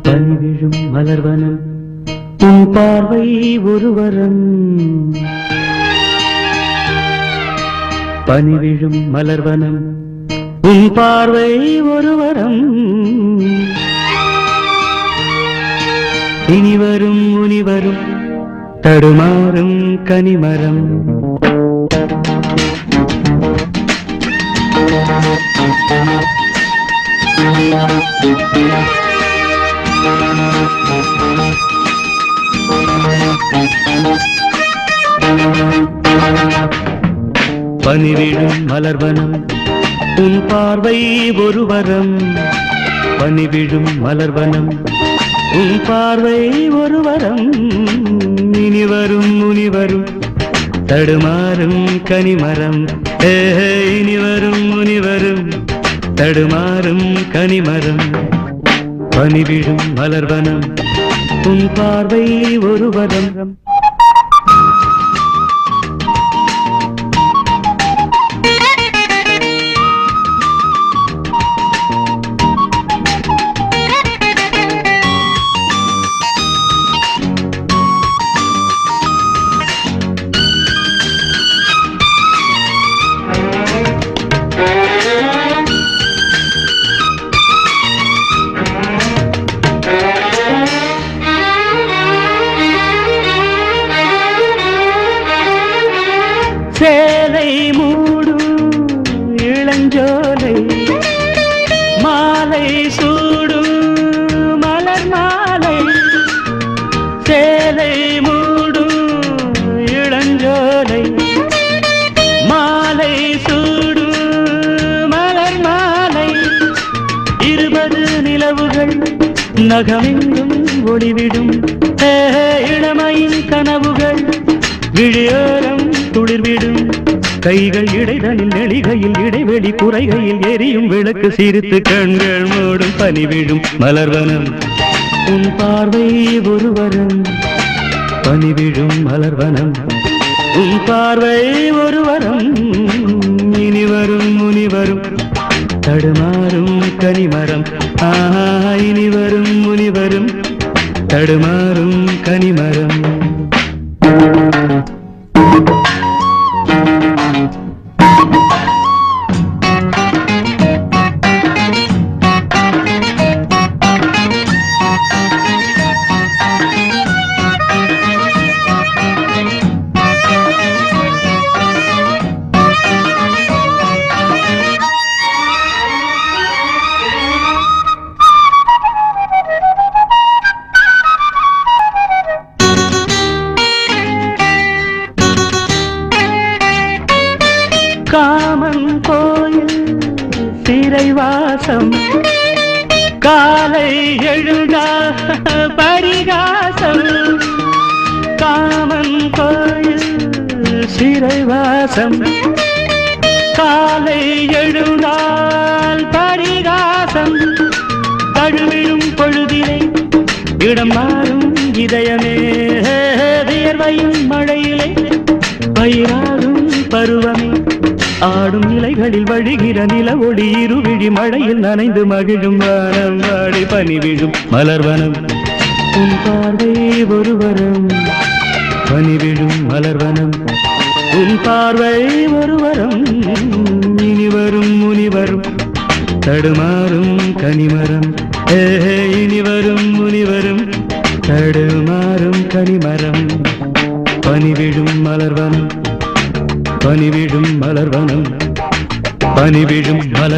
பனிவிழும் மலர்வனம் உன் பார்வை ஒருவரம். பனிவிழும் மலர்வனம் உன் பார்வை ஒருவரம். இனிவரும் முனிவரும் தடுமாறும் கனிமரம். பனிவிழும் மலர்வனம் உன் பார்வை ஒருவரம். பனிவிழும் மலர்வனம் உன் பார்வை ஒருவரம். இனிவரும் முனிவரும் தடுமாறும் கனிமரம். இனிவரும் முனிவரும் தடுமாறும் கனிமரம். பனிவிழும் மலர்வனம் உன் பார்வை ஒருவரம். சேலை மூடும் இளஞ்சோலை மாலை சூடும் மலர் மாலை. சேலை மூடும் இளஞ்சோலை மாலை சூடும் மலர் மாலை. 20 நிலவுகள் நகமெங்கும் ஒளிவிடும். இளமையின் கனவுகள் விழியோரம் துளிர்விடும். கைகள் இடைதனில் நெளிகையில் இடைவெளி குறைகையில் எரியும் விளக்கு சிரித்து கண்கள் மூடும். பனிவிழும் மலர்வனம் உன் பார்வை ஒருவரம். பனிவிழும் மலர்வனம் உன் பார்வை ஒருவரம். இனிவரும் முனிவரும் தடுமாறும் கனிமரம். இனிவரும் முனிவரும் தடுமாறும் கனிமரம். காமன் கோயில் சிறைவாசம் காலை எழுதா பரிகாசம். காமன் கோயில் சிறைவாசம் காலை எழுதால் பரிகாசம். தழுவிடும் பொழுதிலே இடம் மாறும் இதயமே. வியர்வையும் மழையிலே பயிராகும் பருவமே. ஆடும் இலைகளில் வழிகிற நில ஒளி இருவிழி மழையில் நனைந்து மகிழும் வானம் வாடி. பனிவிழும் மலர்வனம் உன் பார்வை ஒருவரம். பனிவிழும் மலர்வனம் உன் பார்வை ஒருவரம். இனிவரும் முனிவரும் தடுமாறும் கனிமரம். இனிவரும் முனிவரும் தடுமாறும் கனிமரம். பனிவிழும் மலர்வனம் பனிவிழும் மலர்வனம். பனிவிழும் மலர்